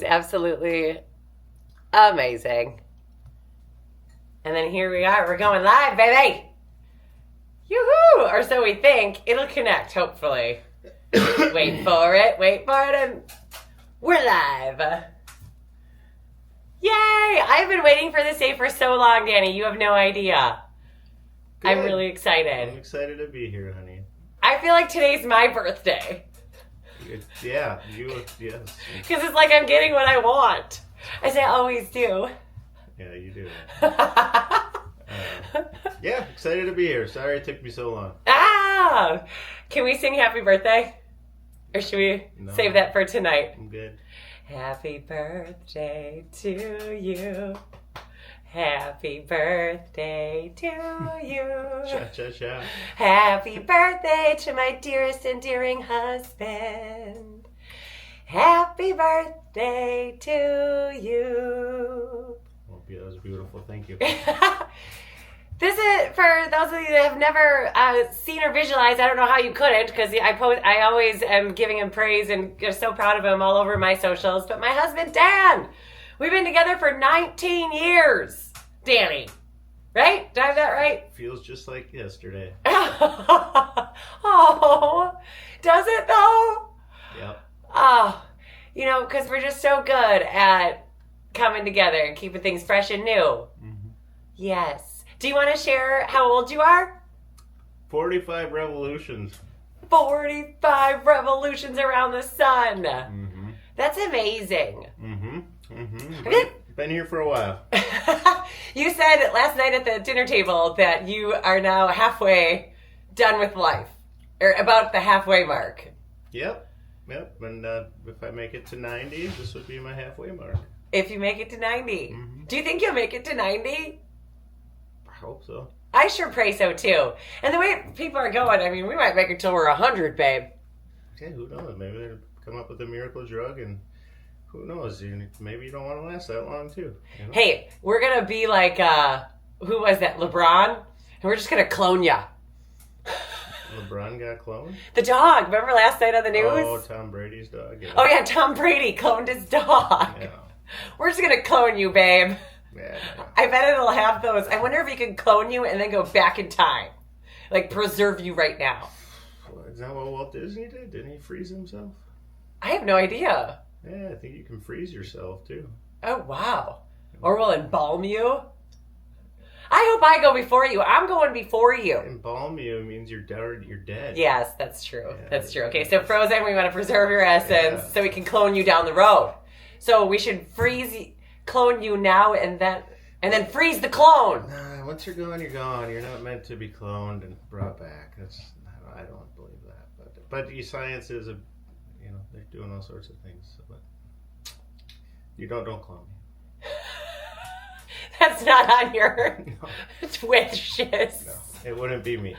Absolutely amazing. And then here we are. We're going live, baby. Yoo-hoo! Or so we think. It'll connect, hopefully. Wait for it. And we're live. Yay! I've been waiting for this day for so long, Danny. You have no idea. Good. I'm really excited. I'm excited to be here, honey. I feel like today's my birthday. Yes. Because it's like I'm getting what I want. As I always do. Yeah, you do. Yeah, excited to be here. Sorry it took me so long. Can we sing happy birthday? Or should we save that for tonight? I'm good. Happy birthday to you. Happy birthday to you. Cha-cha-cha. Happy birthday to my dearest endearing husband. Happy birthday to you. Well, that was beautiful. Thank you. This is for those of you that have never seen or visualized. I don't know how you couldn't, because I always am giving him praise and I'm so proud of him all over my socials. But my husband, Dan, we've been together for 19 years, Danny. Right? Did I have that right? Feels just like yesterday. Oh, does it though? Yep. Oh, because we're just so good at coming together and keeping things fresh and new. Mm-hmm. Yes. Do you want to share how old you are? 45 revolutions. 45 revolutions around the sun. Mm-hmm. That's amazing. Mm-hmm. Mm-hmm. Been here for a while. You said last night at the dinner table that you are now halfway done with life. Or about the halfway mark. Yep. And if I make it to 90, this would be my halfway mark. If you make it to 90. Mm-hmm. Do you think you'll make it to 90? I hope so. I sure pray so too. And the way people are going, I mean, we might make it till we're 100, babe. Okay, who knows? Maybe they'll come up with a miracle drug, and who knows? Maybe you don't want to last that long too. You know? Hey, we're gonna be like, who was that? LeBron? And we're just gonna clone ya. LeBron got cloned? The dog. Remember last night on the news? Oh, Tom Brady's dog. Yeah. Oh yeah, Tom Brady cloned his dog. Yeah. We're just gonna clone you, babe. Yeah. I bet it'll have those. I wonder if he can clone you and then go back in time. Like, preserve you right now. Well, is that what Walt Disney did? Didn't he freeze himself? I have no idea. Yeah, I think you can freeze yourself, too. Oh, wow. Or we'll embalm you. I hope I go before you. I'm going before you. Embalm you means you're dead. Yes, that's true. Yeah, that's true. Okay, so Frozen, we want to preserve your essence so we can clone you down the road. So we should clone you now and then freeze the clone. Nah, once you're gone, you're gone. You're not meant to be cloned and brought back. I don't believe that. But the science is they're doing all sorts of things. So, but you don't clone me. That's not on your wishes. No, it wouldn't be me.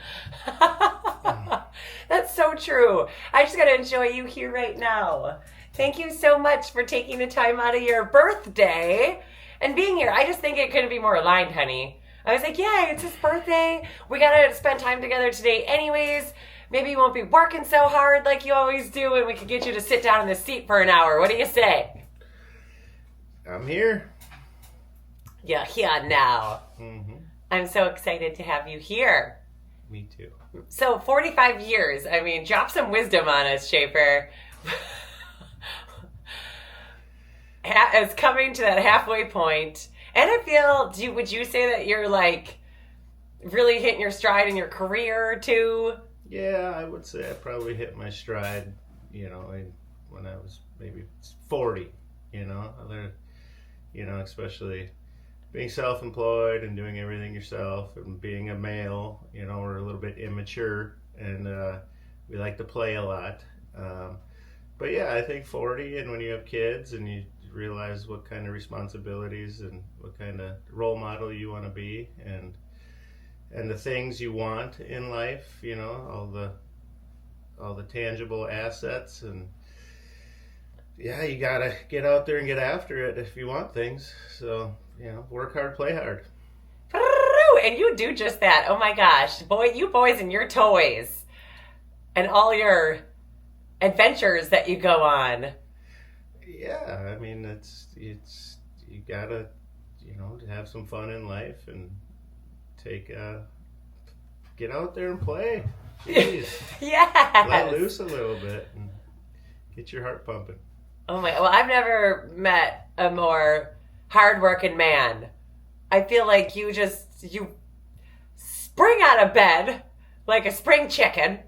That's so true. I just got to enjoy you here right now. Thank you so much for taking the time out of your birthday and being here. I just think it couldn't be more aligned, honey. I was like, yeah, it's his birthday. We got to spend time together today anyways. Maybe you won't be working so hard like you always do, and we could get you to sit down in the seat for an hour. What do you say? I'm here. You're here now. Mm-hmm. I'm so excited to have you here. Me too. So 45 years. I mean, drop some wisdom on us, Schaefer. It's coming to that halfway point. And I feel, would you say that you're like really hitting your stride in your career too? Yeah, I would say I probably hit my stride, when I was maybe 40, especially being self-employed and doing everything yourself and being a male, we're a little bit immature and we like to play a lot. But yeah, I think 40, and when you have kids and you realize what kind of responsibilities and what kind of role model you want to be and the things you want in life, all the tangible assets, and yeah, you gotta get out there and get after it if you want things. So, work hard, play hard. And you do just that. Oh my gosh. Boy, you boys and your toys and all your adventures that you go on. Yeah, I mean, it's you gotta, have some fun in life and take get out there and play. Jeez, let Yes. loose a little bit and get your heart pumping. Oh my, well, I've never met a more hardworking man. I feel like you spring out of bed like a spring chicken,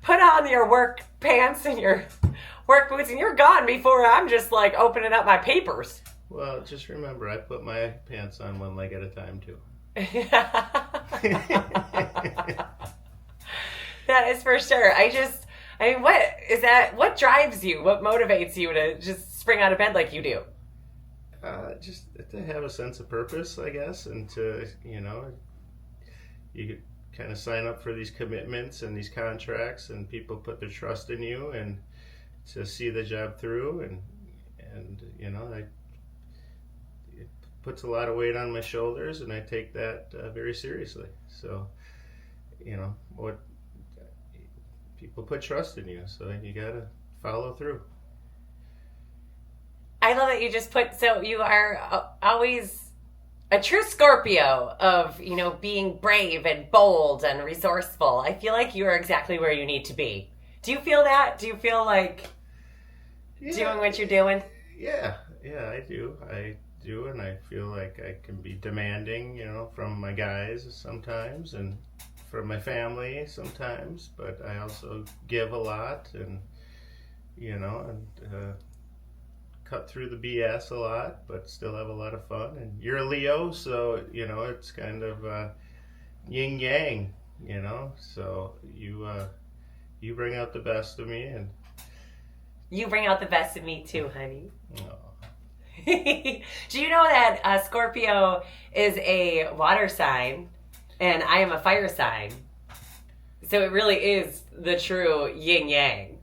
put on your work pants and your work boots, and you're gone before I'm just like opening up my papers. Well, just remember, I put my pants on one leg at a time too. That is for sure. I mean, what is that? What drives you? What motivates you to just spring out of bed like you do? Just to have a sense of purpose, I guess, and to, you kind of sign up for these commitments and these contracts, and people put their trust in you, and to see the job through, and it puts a lot of weight on my shoulders, and I take that very seriously. So, what people put trust in you, so you gotta follow through. I love that you just so you are always a true Scorpio of, being brave and bold and resourceful. I feel like you are exactly where you need to be. Do you feel that? Do you feel like doing what you're doing? Yeah, I do. And I feel like I can be demanding, from my guys sometimes and from my family sometimes, but I also give a lot and, cut through the BS a lot, but still have a lot of fun. And you're a Leo, so, it's kind of yin yang, so you bring out the best of me, and you bring out the best of me too, honey. Oh. Do you know that Scorpio is a water sign and I am a fire sign? So it really is the true yin yang.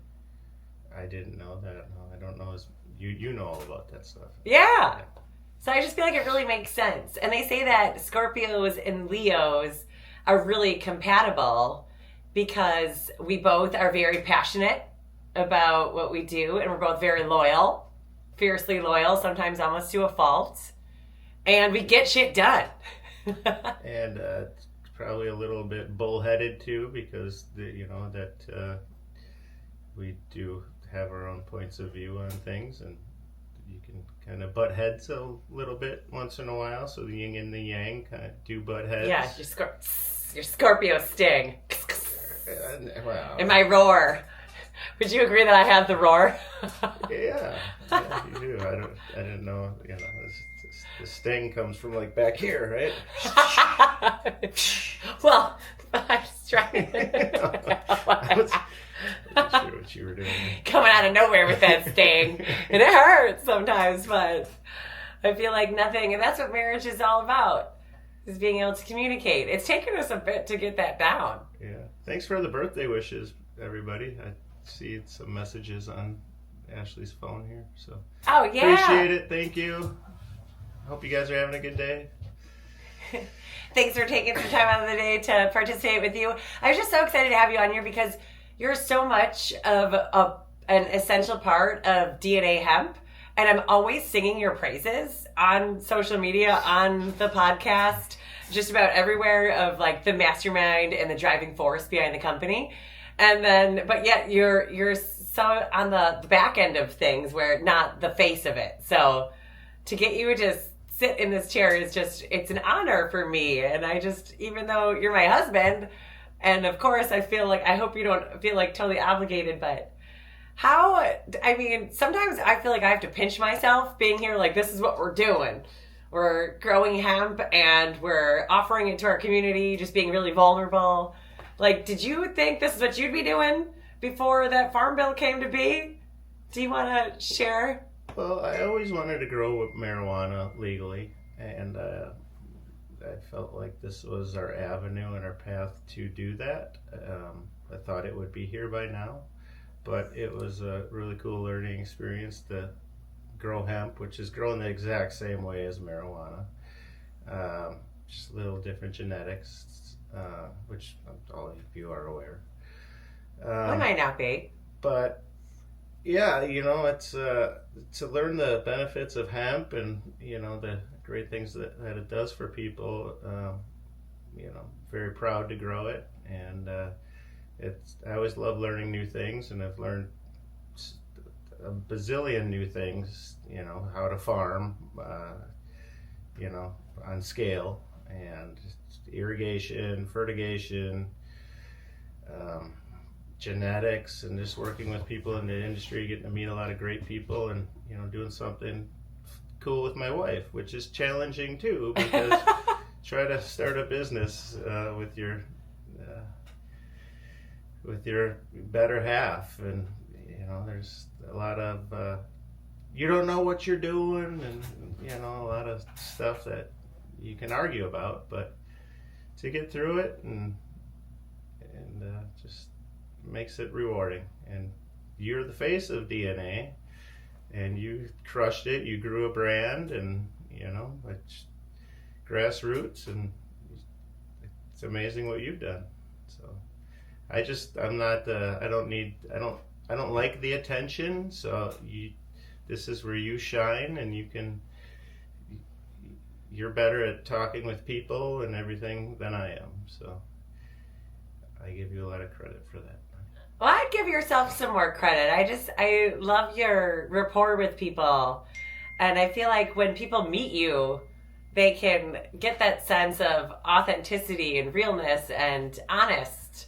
I didn't know that. No, I don't know. You know all about that stuff. Yeah. So I just feel like it really makes sense. And they say that Scorpios and Leos are really compatible because we both are very passionate about what we do, and we're both very loyal, fiercely loyal, sometimes almost to a fault, and we get shit done. And probably a little bit bullheaded too, because we do have our own points of view on things, and you can kind of butt heads a little bit once in a while. So the yin and the yang kind of do butt heads. Yeah, your Scorpio sting. Well, And my roar. Would you agree that I have the roar? Yeah, you do. I didn't know. The sting comes from like back here, right? Well, I was trying. I wasn't sure what you were doing. Coming out of nowhere with that sting, and it hurts sometimes, but I feel like nothing, and that's what marriage is all about. Is being able to communicate. It's taken us a bit to get that down. Yeah. Thanks for the birthday wishes, everybody. I see some messages on Ashley's phone here, so. Oh, yeah. Appreciate it. Thank you. Hope you guys are having a good day. Thanks for taking some time out of the day to participate with you. I was just so excited to have you on here because you're so much of an essential part of DNA Hemp. And I'm always singing your praises on social media, on the podcast, just about everywhere, of like the mastermind and the driving force behind the company. And then, but yet you're so on the back end of things, where not the face of it. So to get you to sit in this chair is it's an honor for me. And I just, even though you're my husband, and of course I hope you don't feel like totally obligated, but sometimes I feel like I have to pinch myself being here, like, this is what we're doing. We're growing hemp and we're offering it to our community, just being really vulnerable. Like, did you think this is what you'd be doing before that farm bill came to be? Do you want to share? Well, I always wanted to grow marijuana legally, and I felt like this was our avenue and our path to do that. I thought it would be here by now. But it was a really cool learning experience to grow hemp, which is grown the exact same way as marijuana. Just a little different genetics, which all of you are aware. I might not be. But Yeah, it's to learn the benefits of hemp and the great things that it does for people. Very proud to grow it, and I always love learning new things, and I've learned a bazillion new things. How to farm, on scale, and irrigation, fertigation. Genetics, and just working with people in the industry, getting to meet a lot of great people, and doing something cool with my wife, which is challenging too, because try to start a business with your better half, and there's a lot of you don't know what you're doing, and a lot of stuff that you can argue about, but to get through it and just makes it rewarding. And you're the face of DNA, and you crushed it. You grew a brand, and it's grassroots, and it's amazing what you've done. So I don't like the attention. So this is where you shine, and you're better at talking with people and everything than I am. So I give you a lot of credit for that. Well, I'd give yourself some more credit. I love your rapport with people. And I feel like when people meet you, they can get that sense of authenticity and realness and honest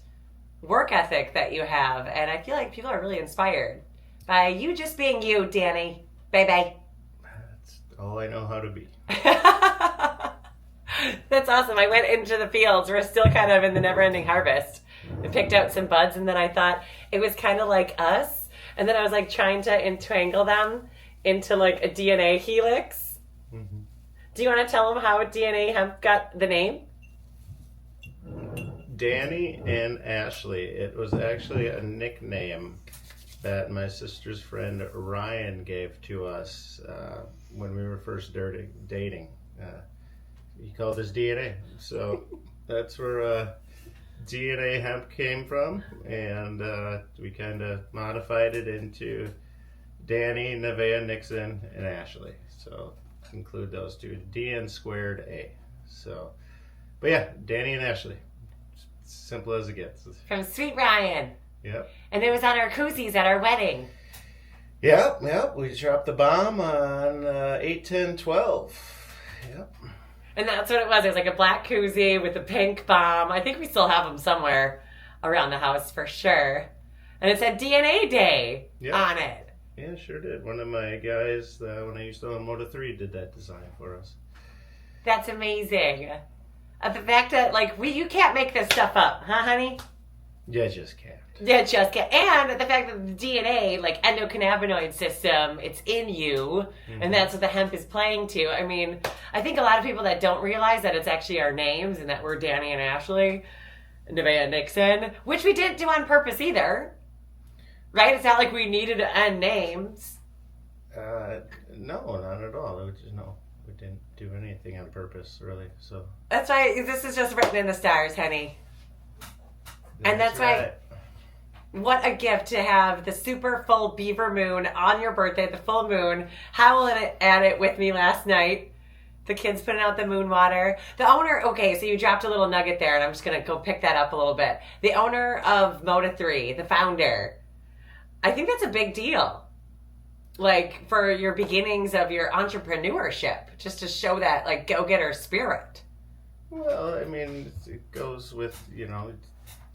work ethic that you have. And I feel like people are really inspired by you just being you, Danny. Bye-bye. That's all I know how to be. That's awesome. I went into the fields. We're still kind of in the never-ending harvest. I picked out some buds, and then I thought it was kind of like us. And then I was like trying to entangle them into like a DNA helix. Mm-hmm. Do you want to tell them how DNA Hemp got the name? Danny and Ashley. It was actually a nickname that my sister's friend Ryan gave to us when we were first dating. He called us DNA. So that's where DNA Hemp came from, and we kind of modified it into Danny, Nevaeh, Nixon, and Ashley. So include those two, DN squared A. So, but yeah, Danny and Ashley. Simple as it gets. From Sweet Ryan. Yep. And it was on our koozies at our wedding. Yep. We dropped the bomb on 8/10/12. Yep. And that's what it was. It was like a black koozie with a pink bomb. I think we still have them somewhere around the house for sure. And it said DNA Day on it. Yeah, sure did. One of my guys, when I used to own Moto3, did that design for us. That's amazing. The fact that, you can't make this stuff up, huh, honey? Yeah, just can't. Yeah, just can't. And the fact that the DNA, endocannabinoid system, it's in you, and that's what the hemp is playing to. I mean, I think a lot of people that don't realize that it's actually our names and that we're Danny and Ashley, Nevaeh and Nixon, which we didn't do on purpose either. Right? It's not like we needed to end names. No, not at all. We didn't do anything on purpose, really. So that's right. This is just written in the stars, honey. And that's right. What a gift to have the super full beaver moon on your birthday, the full moon, howling at it with me last night. The kids putting out the moon water. The owner, okay, so you dropped a little nugget there, and I'm just going to go pick that up a little bit. The owner of Moto3, the founder, I think that's a big deal. For your beginnings of your entrepreneurship, just to show that, go-getter spirit. Well, I mean, it goes with,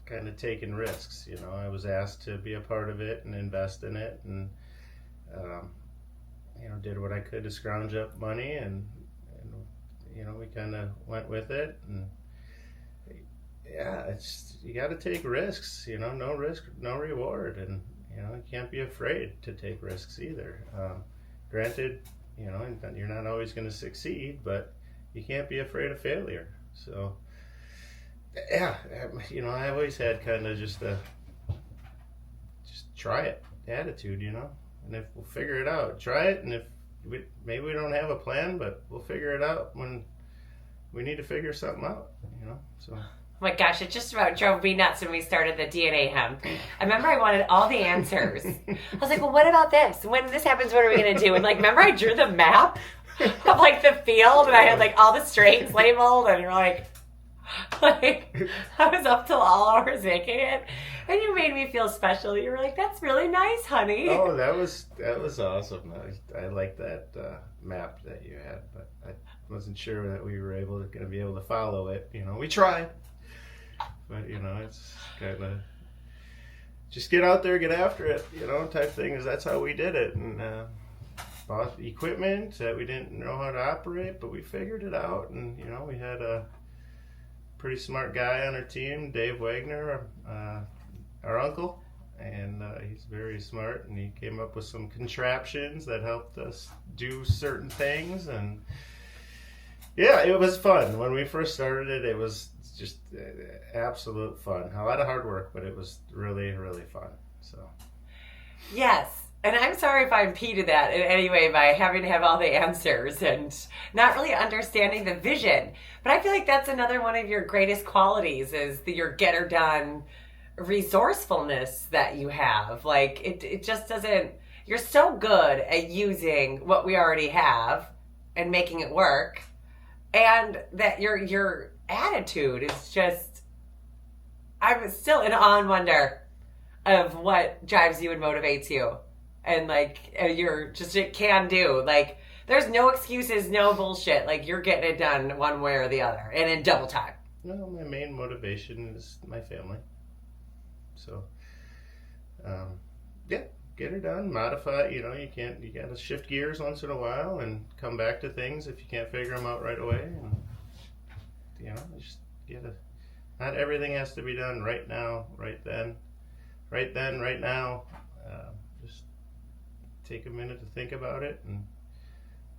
kind of taking risks. I was asked to be a part of it and invest in it, and did what I could to scrounge up money, and we kind of went with it. And yeah, you got to take risks. No risk, no reward, and you can't be afraid to take risks either. Granted, you're not always going to succeed, but you can't be afraid of failure. So yeah, I always had kind of just try it attitude, and if we'll figure it out, try it, and if maybe we don't have a plan, but we'll figure it out when we need to figure something out, so. Oh my gosh, it just about drove me nuts when we started the DNA Hemp. I remember I wanted all the answers. I was like, well, what about this? When this happens, what are we going to do? And like, remember I drew the map of like the field and I had like all the strains labeled and you're like I was up till all hours making it. And you made me feel special. You were like, that's really nice, honey. Oh, that was awesome. I like that map that you had, but I wasn't sure that we were going to be able to follow it. You know, we tried. But, you know, it's kind of just get out there, get after it, you know, type thing. Is that's how we did it. And bought equipment that we didn't know how to operate, but we figured it out. And, you know, we had a pretty smart guy on our team, Dave Wagner, our uncle. And he's very smart. And he came up with some contraptions that helped us do certain things. And, yeah, it was fun. When we first started it, it was just absolute fun. A lot of hard work, but it was really, really fun. So, yes, and I'm sorry if I impeded that in any way by having to have all the answers and not really understanding the vision. But I feel like that's another one of your greatest qualities is your get-her-done resourcefulness that you have. Like, it just doesn't... You're so good at using what we already have and making it work, and that your attitude is just, I'm still in awe and wonder of what drives you and motivates you. And like, you're just a can do. Like, there's no excuses, no bullshit. Like, you're getting it done one way or the other and in double time. Well, my main motivation is my family. So, yeah, get her done, modify. You know, you gotta shift gears once in a while and come back to things if you can't figure them out right away. And, you know, just not everything has to be done right now, right then, right now. Just take a minute to think about it and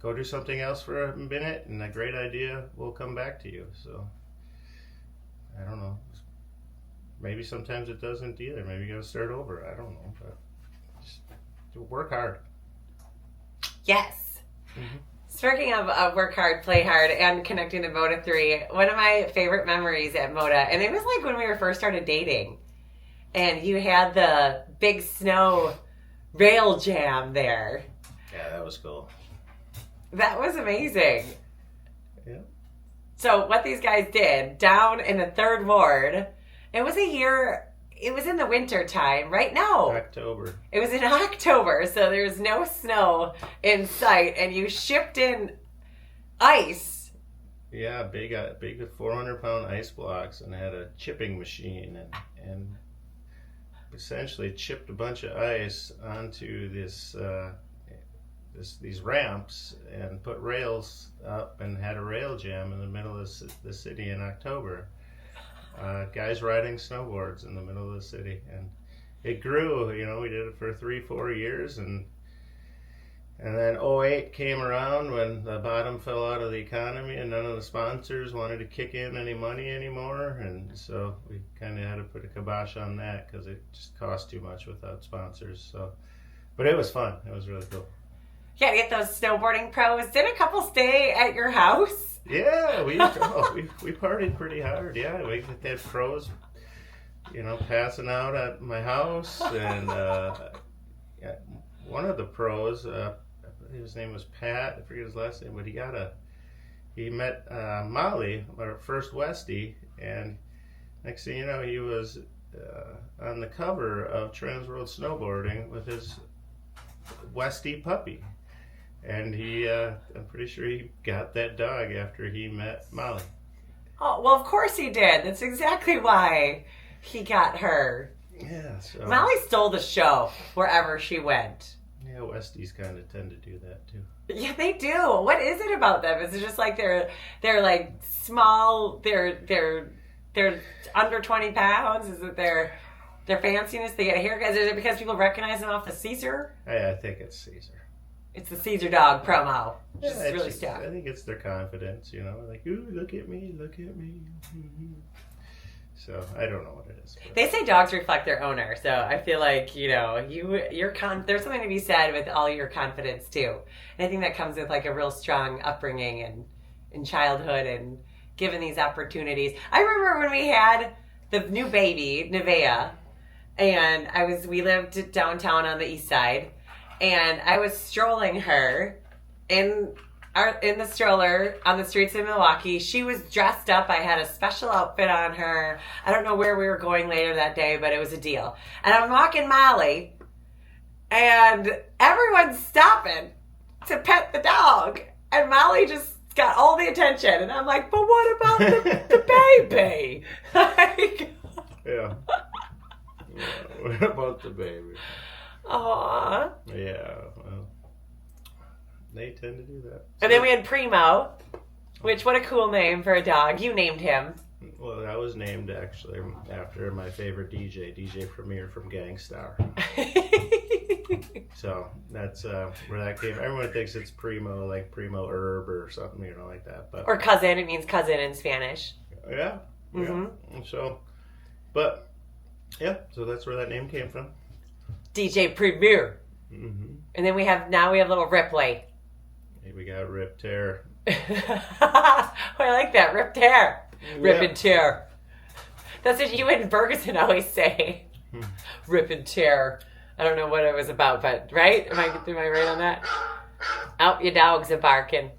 go do something else for a minute, and a great idea will come back to you. So, I don't know. Maybe sometimes it doesn't either. Maybe you gotta start over. I don't know, but just work hard. Yes. Mm-hmm. Speaking of work hard, play hard, and connecting to Moda 3, one of my favorite memories at Moda, and it was like when we were first started dating, and you had the big snow rail jam there. Yeah, that was cool. That was amazing. Yeah. So what these guys did down in the 3rd Ward, it was in the winter time, right now. October. It was in October, so there's no snow in sight, and you shipped in ice. Yeah, big 400-pound ice blocks, and had a chipping machine, and essentially chipped a bunch of ice onto these ramps, and put rails up, and had a rail jam in the middle of the city in October. Guys riding snowboards in the middle of the city, and it grew. You know, we did it for 3-4 years, and then '08 came around when the bottom fell out of the economy, and none of the sponsors wanted to kick in any money anymore, and so we kind of had to put a kibosh on that because it just cost too much without sponsors. So, but it was fun. It was really cool. Yeah, to get those snowboarding pros. Did a couple stay at your house? Yeah, we partied pretty hard. Yeah, we had pros, you know, passing out at my house, and yeah, one of the pros, his name was Pat. I forget his last name, but he met Molly, our first Westie, and next thing you know, he was on the cover of Trans World Snowboarding with his Westie puppy. And I'm pretty sure he got that dog after he met Molly. Oh, well, of course he did. That's exactly why he got her. Yeah, so... Molly stole the show wherever she went. Yeah, Westies kind of tend to do that, too. Yeah, they do. What is it about them? Is it just like they're like small, they're under 20 pounds? Is it their fanciness? They get a haircut? Is it because people recognize them off the Caesar? I think it's Caesar. It's the Caesar dog promo. Just Yeah, really stuck. I think it's their confidence, you know, like, ooh, look at me. So I don't know what it is. But. They say dogs reflect their owner, so I feel like, you know, there's something to be said with all your confidence too. And I think that comes with like a real strong upbringing and in childhood and given these opportunities. I remember when we had the new baby, Nevaeh, and we lived downtown on the east side, and I was strolling her in the stroller on the streets of Milwaukee. She was dressed up. I had a special outfit on her. I don't know where we were going later that day, but it was a deal. And I'm walking Molly, and everyone's stopping to pet the dog. And Molly just got all the attention. And I'm like, but what about the baby? Like, Yeah. What about the baby? Aw. Yeah, well, they tend to do that. And then we had Primo, which, what a cool name for a dog. You named him. Well, that was named actually after my favorite DJ Premier from Gangstar. So that's where that came. Everyone thinks it's Primo, like Primo Herb or something, like that. But Or cousin. It means cousin in Spanish. yeah. Mm-hmm. So that's where that name came from. DJ Premier. Mm-hmm. And then we have little Ripley. Hey, we got Rip Tear. I like that. Rip Tear. Rip and tear. That's what you and Ferguson always say. Rip and tear. I don't know what it was about, but right? Am I right on that? Oh, your dog's a barking.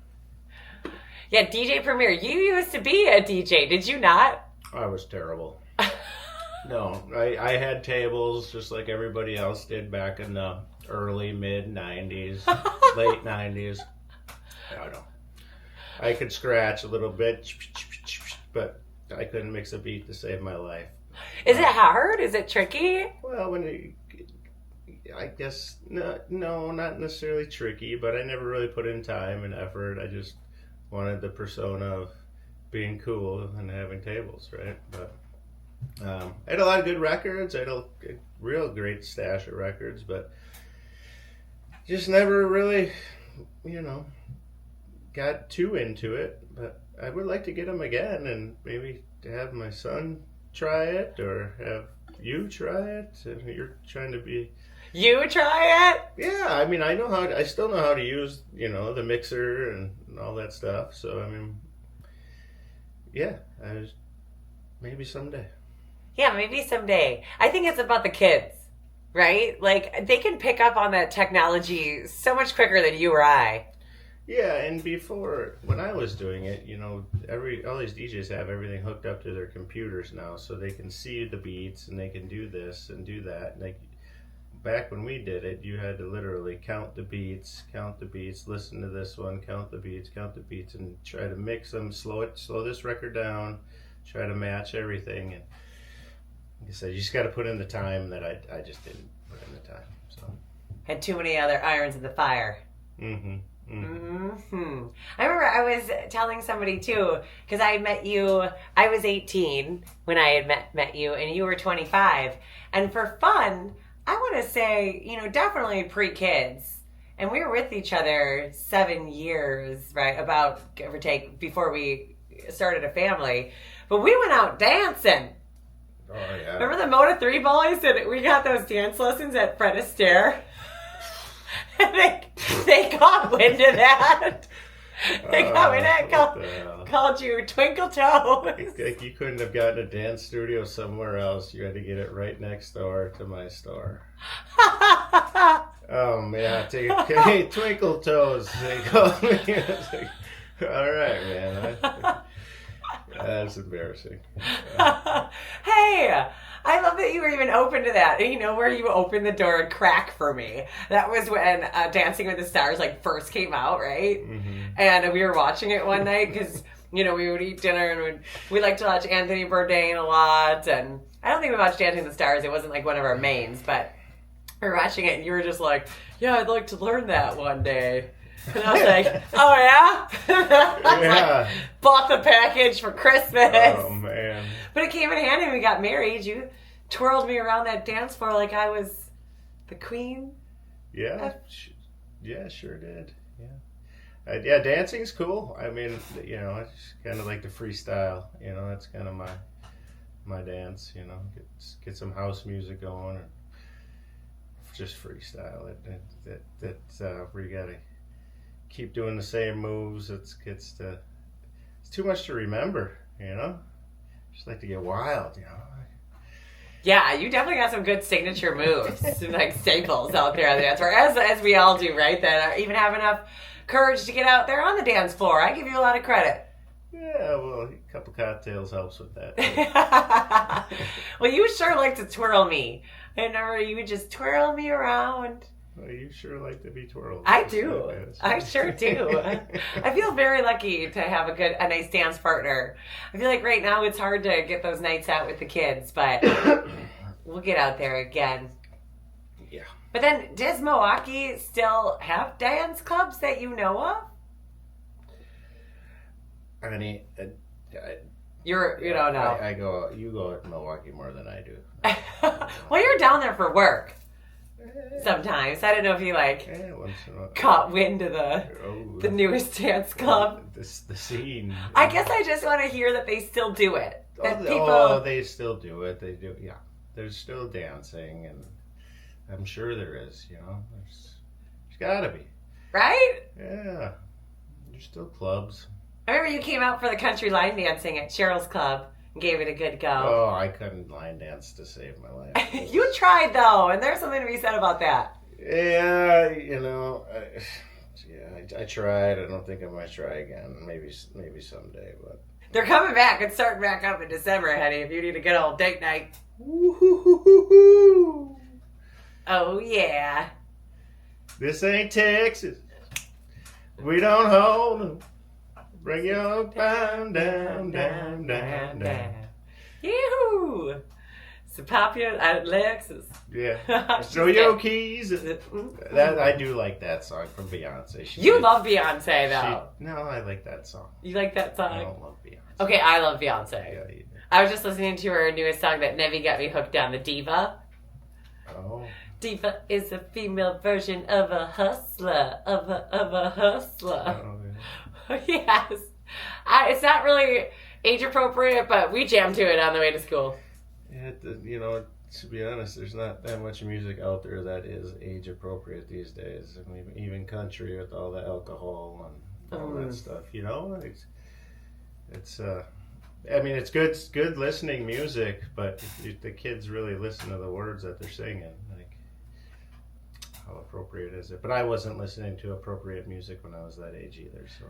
Yeah, DJ Premier. You used to be a DJ, did you not? I was terrible. No, I had tables just like everybody else did back in the early, mid 90s, late 90s. I don't know. I could scratch a little bit, but I couldn't mix a beat to save my life. Is it hard? Is it tricky? Well, I guess, no, not necessarily tricky, but I never really put in time and effort. I just wanted the persona of being cool and having tables, right? But I had a lot of good records. I had a real great stash of records, but just never really, got too into it. But I would like to get them again and maybe have my son try it or have you try it. If you're trying to be... You try it? Yeah, I mean, I still know how to use, the mixer and all that stuff. So, I mean, yeah, maybe someday. Yeah, maybe someday. I think it's about the kids, right? Like, they can pick up on that technology so much quicker than you or I. Yeah, and before, when I was doing it, all these DJs have everything hooked up to their computers now, so they can see the beats and they can do this and do that. Like, back when we did it, you had to literally count the beats, listen to this one, count the beats, and try to mix them, slow this record down, try to match everything. And like I said, you just got to put in the time that I just didn't put in the time. So had too many other irons in the fire. Mm-hmm. Mm-hmm. I remember I was telling somebody too, because I met you, I was 18 when I had met you, and you were 25. And for fun, I want to say, definitely pre-kids. And we were with each other 7 years, right? About, give or take, before we started a family. But we went out dancing. Oh, yeah. Remember the Moda 3 boys? And we got those dance lessons at Fred Astaire? And they caught wind of that. They caught wind of that. Called you Twinkle Toes. Like you couldn't have gotten a dance studio somewhere else. You had to get it right next door to my store. Oh man, hey, Twinkle Toes. They called me. Like, all right, man. That's embarrassing. Hey, I love that you were even open to that. And where you opened the door and crack for me? That was when Dancing with the Stars first came out, right? Mm-hmm. And we were watching it one night because, we would eat dinner and we liked to watch Anthony Bourdain a lot. And I don't think we watched Dancing with the Stars. It wasn't one of our mains, but we were watching it and you were just like, yeah, I'd like to learn that one day. And I was like, oh yeah? Yeah. Bought the package for Christmas. Oh man. But it came in handy when we got married. You twirled me around that dance floor like I was the queen. Yeah. Yeah, sure did. Yeah. Yeah, dancing's cool. I mean, I just kind of like to freestyle. That's kind of my dance, get some house music going and just freestyle. That's where you gotta keep doing the same moves. It's it's too much to remember, you know? Just like to get wild, you know? Yeah, you definitely got some good signature moves, some like staples out there on the dance floor, as we all do, right? That even have enough courage to get out there on the dance floor. I give you a lot of credit. Yeah, well, a couple cocktails helps with that. Well, you sure like to twirl me. I remember you would just twirl me around. Well, you sure like to be twirled. I do. I sure do. I feel very lucky to have a nice dance partner. I feel like right now it's hard to get those nights out with the kids, but we'll get out there again. Yeah. But then, does Milwaukee still have dance clubs that you know of? Honey, You don't know. You go to Milwaukee more than I do. Well, you're down there for work. Sometimes. I don't know if you once in a while. caught wind of the newest dance club. The scene. I guess I just want to hear that they still do it. That They still do it. They do, yeah. There's still dancing, and I'm sure there is, you know. There's gotta be. Right? Yeah. There's still clubs. I remember you came out for the country line dancing at Cheryl's Club and gave it a good go. Oh, I couldn't line dance to save my life. You tried, though, and there's something to be said about that. Yeah, you know, I tried. I don't think I might try again. Maybe someday, but they're coming back. It's starting back up in December, honey, if you need a good old date night. Woo-hoo-hoo-hoo-hoo. Oh, yeah. This ain't Texas. We don't hold 'em. Bring your down, down, down, down, down. Yoo-hoo! So popular at Lexus. Yeah. Throw your keys. That I do like that song from Beyonce. You love Beyonce, though. No, I like that song. You like that song? I don't love Beyonce. Okay, I love Beyonce. Yeah, you do. I was just listening to her newest song that Nevi got me hooked on, the Diva. Oh. Diva is a female version of a hustler, of a hustler. Oh, yeah. Yes. It's not really age appropriate, but we jammed to it on the way to school. Yeah, you know, to be honest, there's not that much music out there that is age appropriate these days. I mean, even country with all the alcohol and all that stuff. You know, it's I mean, it's good listening music, but if the kids really listen to the words that they're singing, like, how appropriate is it? But I wasn't listening to appropriate music when I was that age either, so.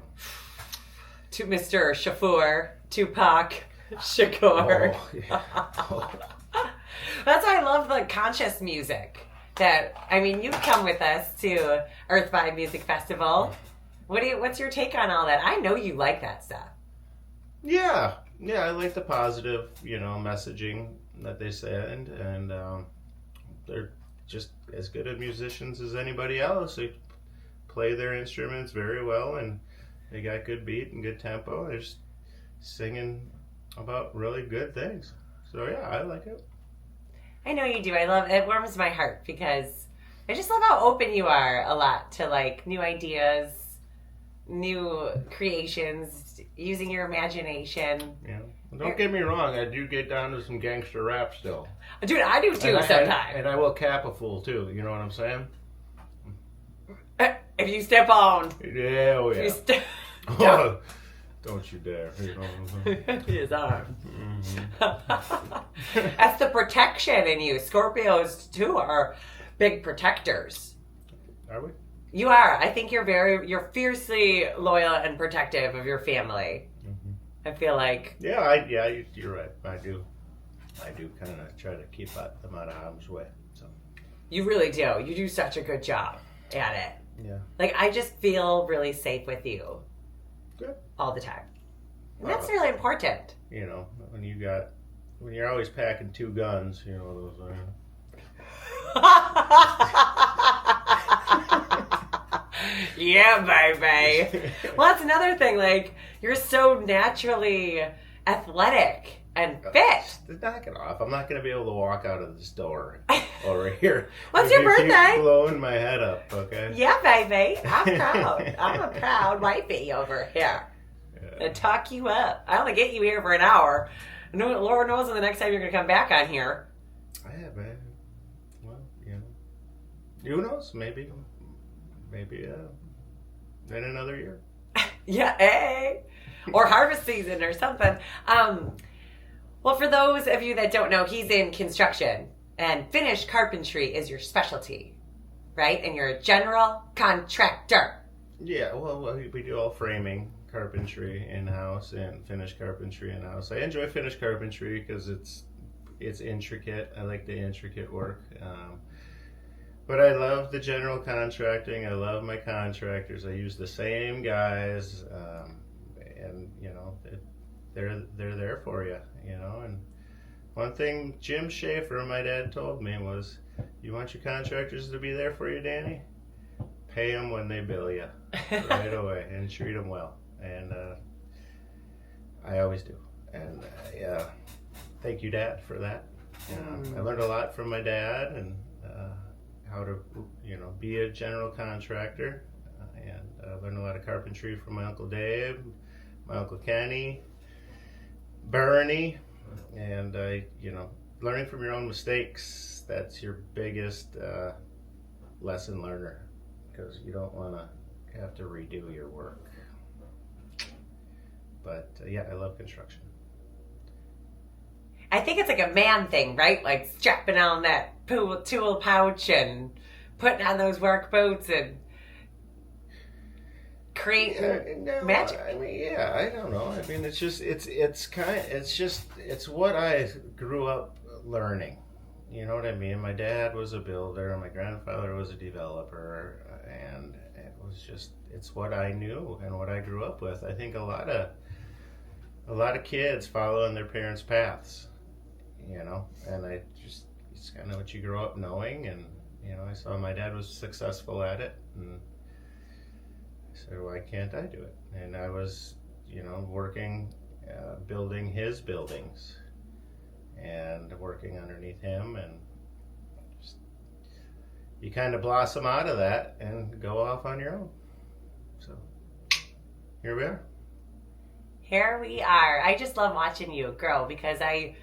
To Mr. Shafour, Tupac Shakur. Oh, yeah. Oh. That's why I love the conscious music. You come with us to Earth Vibe Music Festival. What's your take on all that? I know you like that stuff. Yeah, I like the positive, you know, messaging that they send, and they're just as good at musicians as anybody else. They play their instruments very well, and they got good beat and good tempo. They're just singing about really good things. So yeah, I like it. I know you do. I love it. It warms my heart because I just love how open you are a lot to like new ideas, new creations, using your imagination. Yeah. Well, don't get me wrong, I do get down to some gangster rap still. Dude, I do too sometimes. And I will cap a fool too, you know what I'm saying? If you step on. Yeah, oh yeah. Oh, don't you dare. You know what I'm saying? His arm. That's the protection in you. Scorpios too are big protectors. Are we? You are. I think you're fiercely loyal and protective of your family. I feel like. Yeah, you're right. I do kind of try to keep them out of harm's way. So. You really do. You do such a good job at it. Yeah. Like, I just feel really safe with you. Good. All the time. And that's really important. You know, when you're always packing 2 guns, you know, those Yeah, baby. Well, that's another thing. Like, you're so naturally athletic and fit. Knock it off. I'm not going to be able to walk out of this door over here. What's your birthday? Keep blowing my head up, okay? Yeah, baby. I'm proud. I'm a proud wifey over here. Yeah. And talk you up. I only get you here for an hour. Lord knows when the next time you're going to come back on here. Yeah, man. Well, you know. Who knows? Maybe in another year. Yeah, hey. or harvest season or something. Well, for those of you that don't know, he's in construction, and finished carpentry is your specialty, right? And you're a general contractor. Yeah, well, we do all framing carpentry in-house and finished carpentry in-house. I enjoy finished carpentry because it's intricate. I like the intricate work. But I love the general contracting. I love my contractors. I use the same guys, and they're there for you, And one thing Jim Schaefer, my dad, told me was, "You want your contractors to be there for you, Danny? Pay them when they bill you right away, and treat them well." And I always do. And thank you, Dad, for that. I learned a lot from my dad, and how to be a general contractor, and I learned a lot of carpentry from my Uncle Dave, my Uncle Kenny, Bernie, and learning from your own mistakes, that's your biggest lesson learner, because you don't want to have to redo your work. But I love construction. I think it's like a man thing, right? Like strapping on that tool pouch and putting on those work boots and creating magic. I mean, I don't know. I mean, it's what I grew up learning. You know what I mean? My dad was a builder, my grandfather was a developer, and it's what I knew and what I grew up with. I think a lot of kids follow in their parents' paths. And it's kind of what you grow up knowing, and I saw my dad was successful at it, and I said, why can't I do it? And I was working, building his buildings and working underneath him, and you kind of blossom out of that and go off on your own. So here we are. I just love watching you grow, because I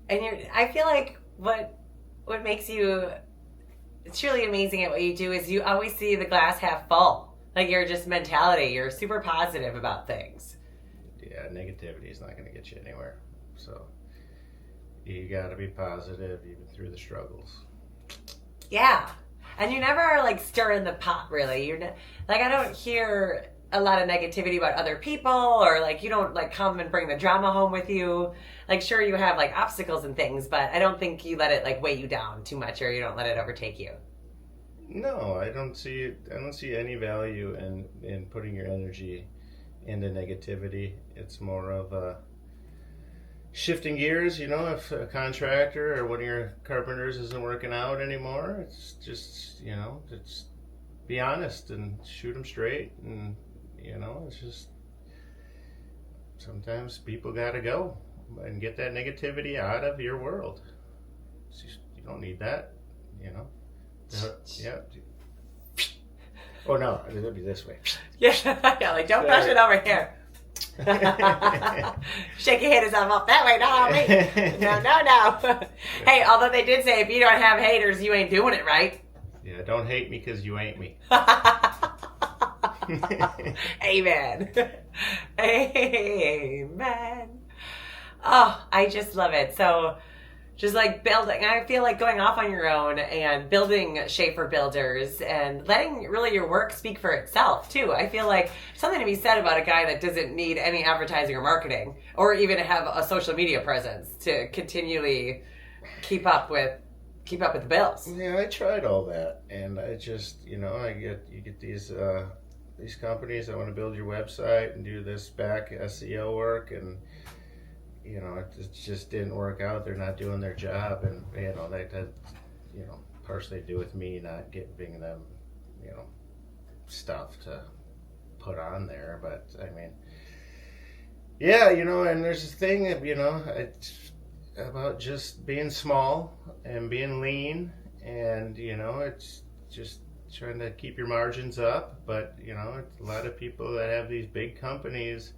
feel like what makes you truly amazing at what you do is you always see the glass half full. Like your just mentality, you're super positive about things. Yeah, negativity is not going to get you anywhere. So you got to be positive even through the struggles. Yeah, and you never are like stirring the pot, really. I don't hear a lot of negativity about other people, or like you don't like come and bring the drama home with you. Like sure you have like obstacles and things, but I don't think you let it like weigh you down too much, or you don't let it overtake you. No, I don't see any value in putting your energy into negativity. It's more of shifting gears. If a contractor or one of your carpenters isn't working out anymore, it's just just be honest and shoot them straight. And it's just sometimes people gotta go and get that negativity out of your world. You don't need that. Yeah. Oh no, it'll be this way. Yeah, like don't push it over here. Shake your haters off that way, not on me. No. Hey, although they did say if you don't have haters, you ain't doing it right. Yeah, don't hate me because you ain't me. Amen. Amen. Oh, I just love it. So just like building, I feel like going off on your own and building Schaefer Builders and letting really your work speak for itself too. I feel like something to be said about a guy that doesn't need any advertising or marketing or even have a social media presence to continually keep up with the bills. Yeah, I tried all that, and I just you get these companies that want to build your website and do this back SEO work, and it just didn't work out. They're not doing their job, and that partially to do with me not giving them stuff to put on there. But I mean, and there's this thing that it's about just being small and being lean, and it's just trying to keep your margins up. But a lot of people that have these big companies,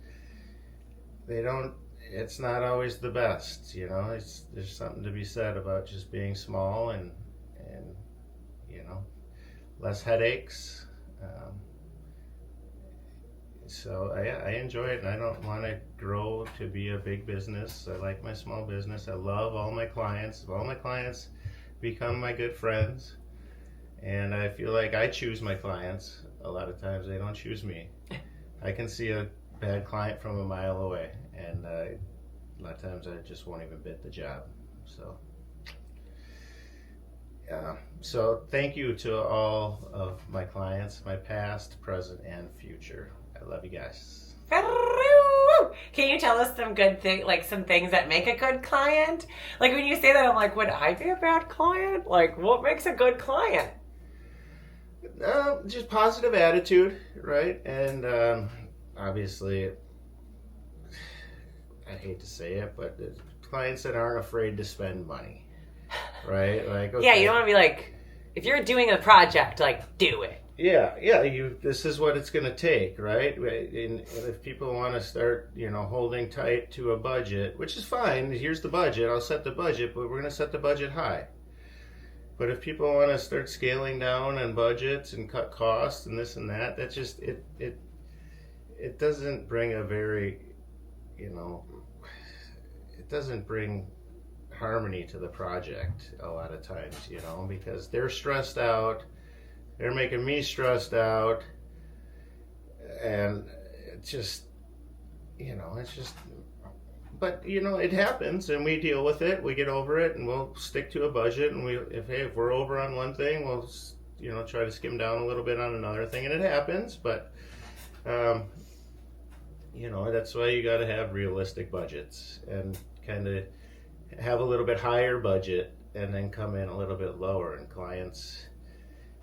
it's not always the best. There's something to be said about just being small and less headaches. So I enjoy it, and I don't want to grow to be a big business. I like my small business. I love all my clients. All my clients become my good friends, and I feel like I choose my clients. A lot of times they don't choose me. I can see a bad client from a mile away, and a lot of times I just won't even bid the job. So so thank you to all of my clients, my past, present, and future. I love you guys. Can you tell us some good things, like some things that make a good client? Like when you say that, I'm like, would I be a bad client? Like, what makes a good client? Just positive attitude, right? And obviously, I hate to say it, but clients that aren't afraid to spend money, right? Like, okay. Yeah, you don't want to be like, if you're doing a project, like, do it. Yeah. This is what it's going to take, right? And if people want to start, holding tight to a budget, which is fine. Here's the budget. I'll set the budget, but we're going to set the budget high. But if people want to start scaling down on budgets and cut costs and this and that, that's just it doesn't bring a very, it doesn't bring harmony to the project a lot of times, because they're stressed out. They're making me stressed out, and it's just, but it happens, and we deal with it. We get over it, and we'll stick to a budget. And if we're over on one thing, we'll, try to skim down a little bit on another thing, and it happens. But, that's why you got to have realistic budgets and kind of have a little bit higher budget, and then come in a little bit lower, and clients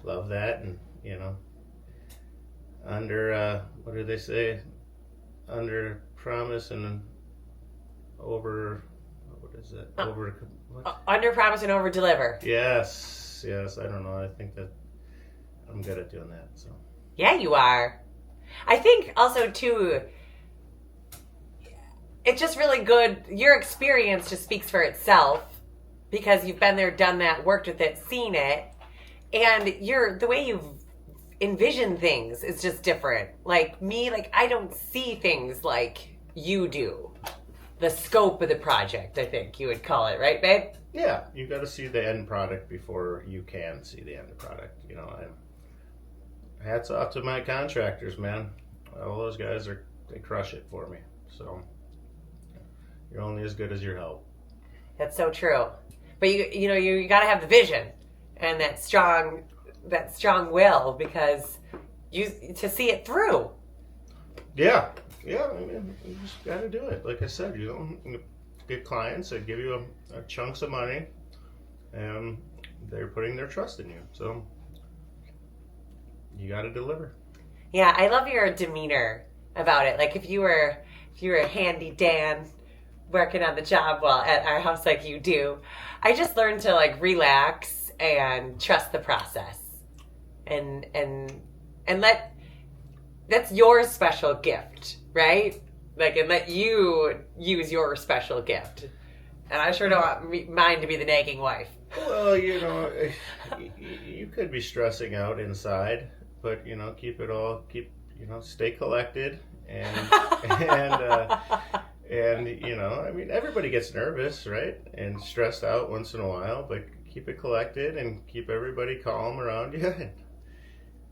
love that. And under what do they say, under promise and over, what is it, over what? Under promise and over deliver. Yes, I don't know, I think that I'm good at doing that. So yeah, you are. I think also too, it's just really good. Your experience just speaks for itself, because you've been there, done that, worked with it, seen it. And the way you envision things is just different. Like me, I don't see things like you do. The scope of the project, I think you would call it, right, babe? Yeah, you got to see the end product before you can see the end product. Hats off to my contractors, man. All those guys they crush it for me. So you're only as good as your help. That's so true. But you got to have the vision and that strong will, because to see it through. Yeah. I mean, you just got to do it. Like I said, get clients that give you a chunks of money, and they're putting their trust in you. So you got to deliver. Yeah, I love your demeanor about it. Like if you were a handy Dan working on the job while at our house like you do, I just learned to relax and trust the process, and that's your special gift, right? And let you use your special gift. And I sure don't want mine to be the nagging wife. Well, you could be stressing out inside, but stay collected and I mean, everybody gets nervous, right? And stressed out once in a while, but keep it collected and keep everybody calm around you.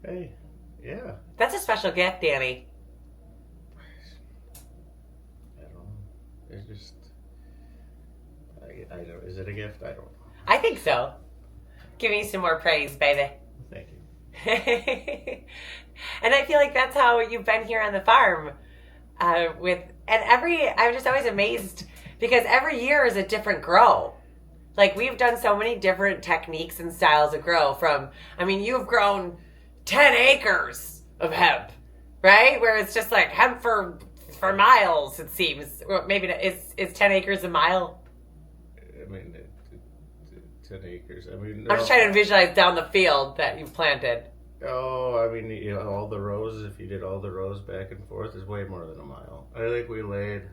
Hey, yeah. That's a special gift, Danny. I don't know. It's just, I don't. Is it a gift? I don't know. I think so. Give me some more praise, baby. Thank you. And I feel like that's how you've been here on the farm. I'm just always amazed, because every year is a different grow. We've done so many different techniques and styles of grow. You've grown 10 acres of hemp, right? Where it's just hemp for miles, it seems. Maybe is 10 acres a mile? I mean, 10 acres. I mean, I'm just trying to visualize down the field that you've planted. Oh, I mean, all the rows, if you did all the rows back and forth, is way more than a mile. I think we laid,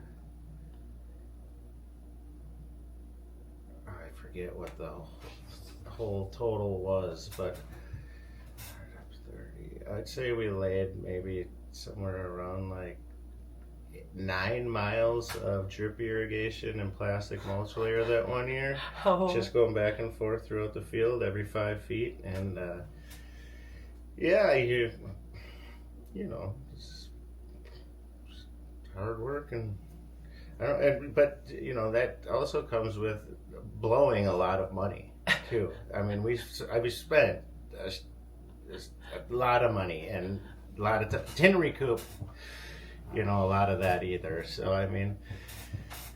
I forget what the whole total was, but 30. I'd say we laid maybe somewhere around like 9 miles of drip irrigation and plastic mulch layer that one year. Oh. Just going back and forth throughout the field every 5 feet. And yeah, you know, it's hard work. And but you know, that also comes with blowing a lot of money too. I mean, we spent a lot of money and a lot of didn't recoup, you know, a lot of that either. So I mean,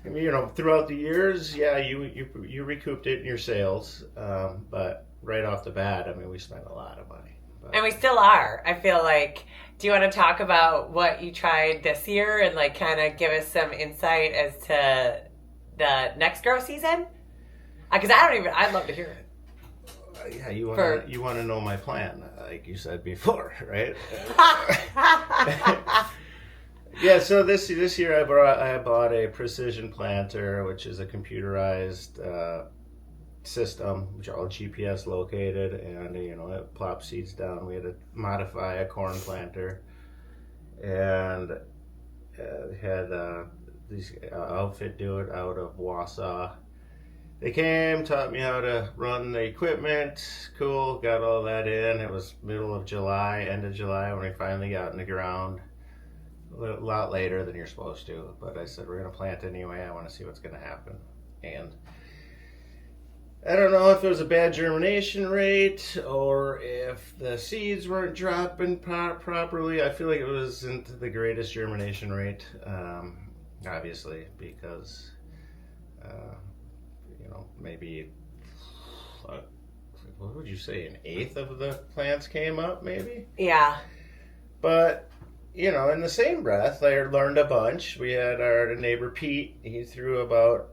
you know, throughout the years, yeah, you recouped it in your sales, but right off the bat, I mean, we spent a lot of money. But, and we still are. I feel like. Do you want to talk about what you tried this year and like kind of give us some insight as to the next grow season? Because I'd love to hear it. Yeah, you want to know my plan, like you said before, right? Yeah, so this year I bought a precision planter, which is a computerized system, which are all GPS located, and you know, it plops seeds down. We had to modify a corn planter, and had this outfit do it out of Wausau. They came, taught me how to run the equipment. Cool, got all that in. It was middle of July, end of July when we finally got in the ground. A lot later than you're supposed to, but I said we're going to plant anyway. I want to see what's going to happen. And I don't know if it was a bad germination rate or if the seeds weren't dropping properly. I feel like it wasn't the greatest germination rate, obviously, because you know, maybe what would you say, an eighth of the plants came up, maybe? Yeah. But you know, in the same breath, I learned a bunch. We had our neighbor Pete. He threw about,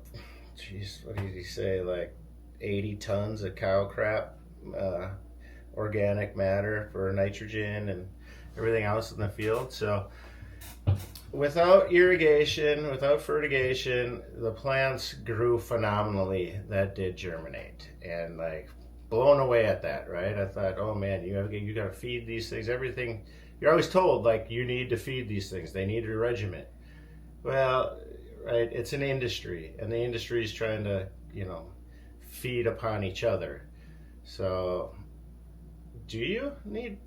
what did he say, like 80 tons of cow crap, organic matter for nitrogen and everything else in the field. So without irrigation, without fertigation, the plants grew phenomenally. That did germinate, and like blown away at that, right? I thought, oh man, you got to feed these things. Everything you're always told, like, you need to feed these things. They need a regimen. Well, right? It's an industry, and the industry is trying to, you know, feed upon each other. So, do you need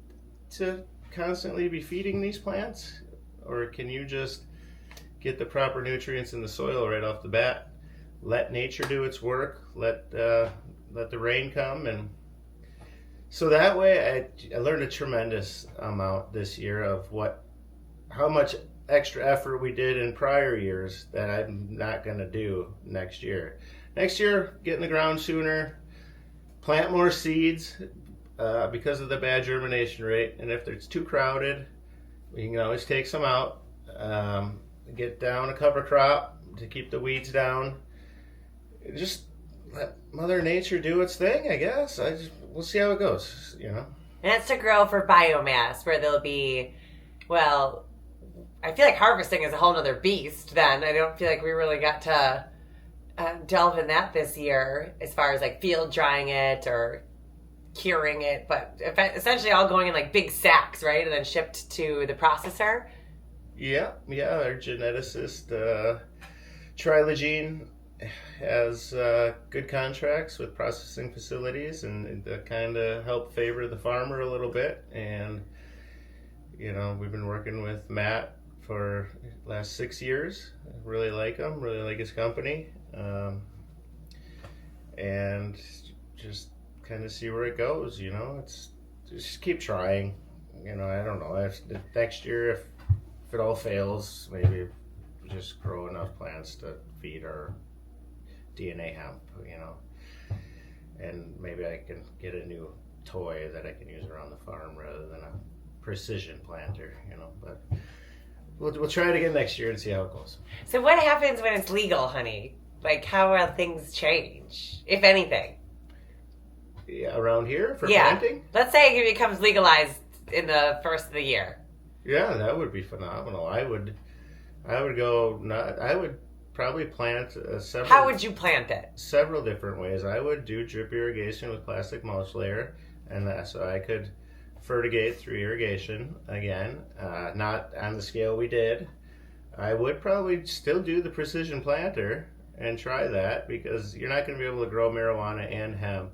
to constantly be feeding these plants, or can you just get the proper nutrients in the soil right off the bat? Let nature do its work. Let the rain come, and so that way I learned a tremendous amount this year of how much extra effort we did in prior years that I'm not going to do next year. Next year, get in the ground sooner, plant more seeds because of the bad germination rate, and if it's too crowded, we can always take some out, get down a cover crop to keep the weeds down. Just let Mother Nature do its thing, I guess. We'll see how it goes, you know. And that's to grow for biomass, where there'll be, well, I feel like harvesting is a whole other beast then. I don't feel like we really got to delve in that this year as far as like field drying it or curing it, but essentially all going in like big sacks, right? And then shipped to the processor. Yeah, our geneticist, Trilogene, has good contracts with processing facilities, and that kind of help favor the farmer a little bit. And you know, we've been working with Matt for the last 6 years. I really like him, really like his company, and just kind of see where it goes. You know, it's just keep trying. You know, I don't know, if next year if it all fails, maybe just grow enough plants to feed our DNA hemp, you know, and maybe I can get a new toy that I can use around the farm rather than a precision planter, you know. But we'll try it again next year and see how it goes. So what happens when it's legal, honey? Like, how will things change, if anything? Yeah, around here for planting? Let's say it becomes legalized in the first of the year. Yeah, that would be phenomenal. I would probably plant several. How would you plant it? Several different ways. I would do drip irrigation with plastic mulch layer, and so I could fertigate through irrigation again, not on the scale we did. I would probably still do the precision planter and try that, because you're not going to be able to grow marijuana and hemp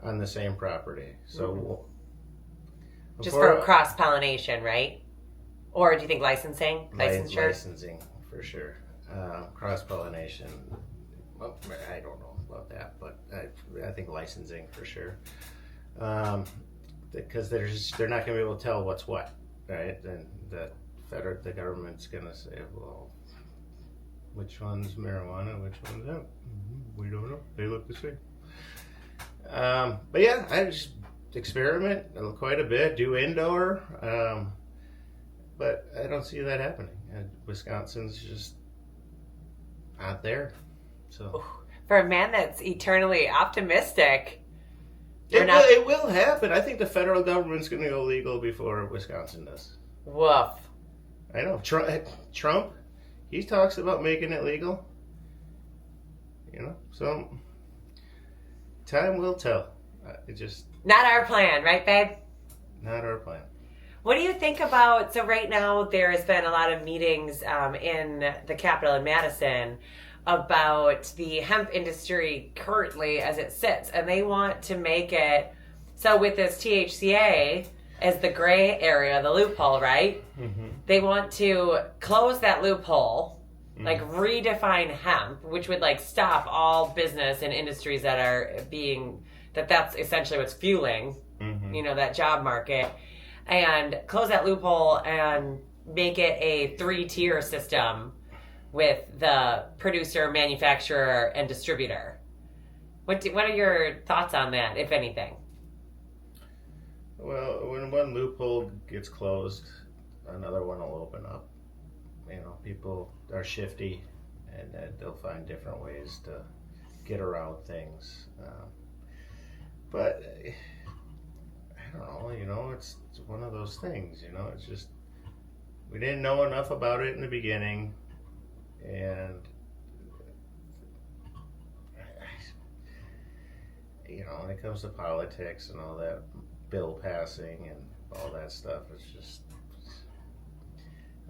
on the same property. So just for cross-pollination, right? Or do you think licensing? Licensure? Licensing, for sure. Cross-pollination, well, I don't know about that, but I think licensing for sure. Because they're not going to be able to tell what's what, right? And the government's going to say, well, which one's marijuana, which one's hemp? We don't know. They look the same. But yeah, I just experiment quite a bit, do indoor, but I don't see that happening. Wisconsin's just not there. So for a man that's eternally optimistic, it will happen. I think the federal government's going to go legal before Wisconsin does. Woof. I know. Trump, he talks about making it legal. So time will tell. It just not our plan, right, babe? Not our plan. What do you think about, so right now there has been a lot of meetings in the Capitol in Madison about the hemp industry currently as it sits, and they want to make it, so with this THCA as the gray area, the loophole, right? Mm-hmm. They want to close that loophole, like redefine hemp, which would like stop all business and industries that are being, that's essentially what's fueling, that job market, and close that loophole and make it a 3-tier system with the producer, manufacturer, and distributor. What are your thoughts on that, if anything? Well, when one loophole gets closed, another one will open up. People are shifty, and they'll find different ways to get around things. But I don't know. It's one of those things. It's just we didn't know enough about it in the beginning, and when it comes to politics and all that bill passing and all that stuff, it's just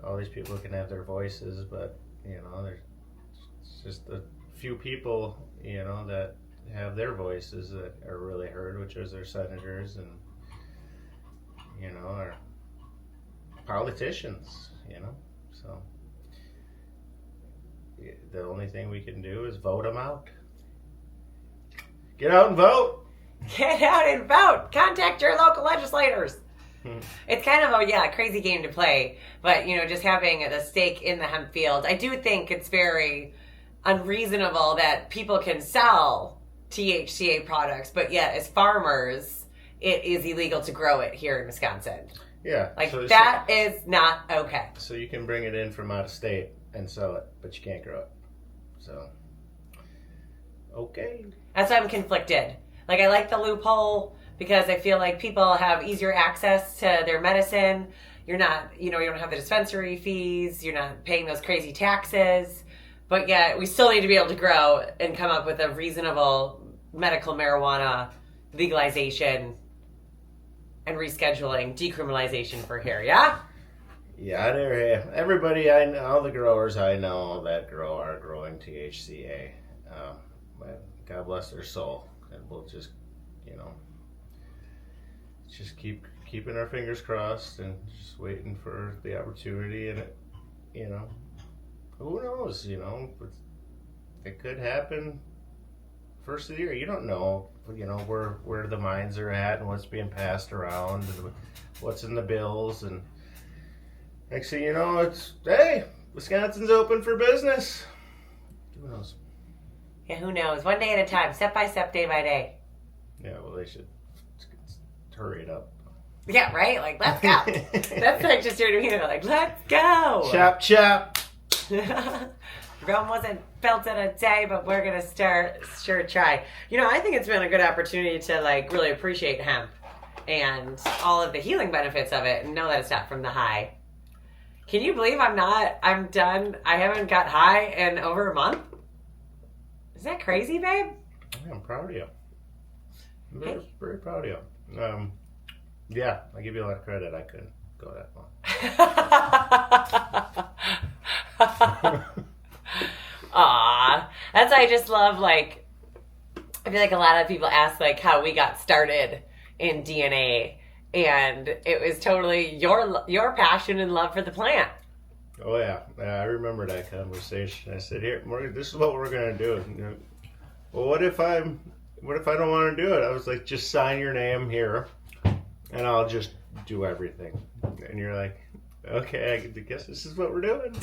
all these people can have their voices, but there's just a few people that have their voices that are really heard, which is their senators and our politicians. So the only thing we can do is vote them out. Get out and vote. Get out and vote. Contact your local legislators. It's kind of a crazy game to play, but just having the stake in the hemp field, I do think it's very unreasonable that people can sell THCA products, but yet as farmers, it is illegal to grow it here in Wisconsin. Yeah, that is not okay. So you can bring it in from out of state and sell it, but you can't grow it. So okay, that's why I'm conflicted. I like the loophole, because I feel like people have easier access to their medicine. You're not, you don't have the dispensary fees. You're not paying those crazy taxes. But yet we still need to be able to grow and come up with a reasonable medical marijuana legalization and rescheduling, decriminalization for here, yeah? Yeah, everybody I know, all the growers I know that are growing THCA. God bless their soul. And we'll just, just keeping our fingers crossed and just waiting for the opportunity. And who knows? It could happen first of the year. You don't know. Where the mines are at and what's being passed around and what's in the bills. And next thing you know, it's Wisconsin's open for business. Who knows? Yeah, who knows? One day at a time, step by step, day by day. Yeah, well, they should hurry it up. Yeah, right? Let's go. That's just your demeanor. Let's go. Chop, chop. Rome wasn't built in a day, but we're going to sure try. I think it's been a good opportunity to, really appreciate hemp and all of the healing benefits of it and know that it's not from the high. Can you believe I'm done? I haven't got high in over a month? Is that crazy, babe? Yeah, I'm proud of you. I'm very, very proud of you. Yeah, I give you a lot of credit. I couldn't go that long. Aw, that's why I just love, like, I feel like a lot of people ask, like, how we got started in DNA, and it was totally your passion and love for the plant. Oh yeah, I remember that conversation. I said, "Here, Morgan, this is what we're gonna do." You know, well, what if I don't want to do it? I was like, "Just sign your name here, and I'll just do everything." And you're like, "Okay, I guess this is what we're doing."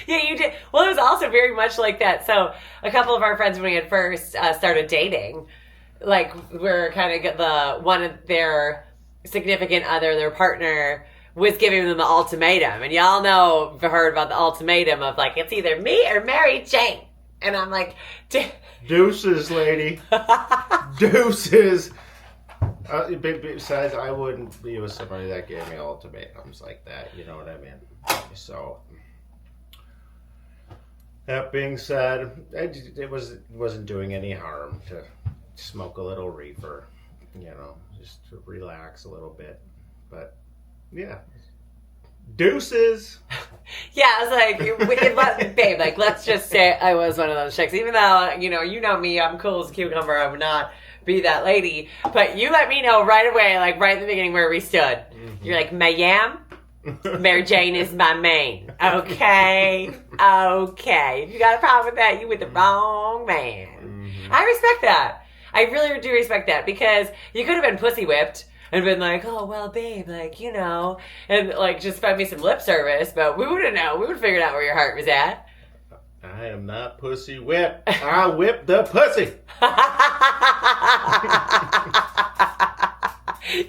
Yeah, you did. Well, it was also very much like that. So a couple of our friends, when we had first started dating, like, we're kind of the one of their significant other, their partner, was giving them the ultimatum. And y'all know, heard about the ultimatum of, like, it's either me or Mary Jane. And I'm like, deuces, lady. Deuces. Besides, I wouldn't be with somebody that gave me ultimatums like that. You know what I mean? So, that being said, it wasn't doing any harm to smoke a little reefer. You know, just to relax a little bit. But, yeah. Deuces. Yeah, I was like, babe, like, let's just say I was one of those chicks. Even though, you know me, I'm cool as a cucumber, I would not be that lady. But you let me know right away, like, right in the beginning where we stood. Mm-hmm. You're like, ma'am, Mary Jane is my main. Okay. If you got a problem with that, you with the wrong man. Mm-hmm. I respect that. I really do respect that, because you could have been pussy whipped and been like, oh, well, babe, like, you know, and, like, just fed me some lip service, but we wouldn't know. We would have figured out where your heart was at. I am not pussy whipped. I whip the pussy.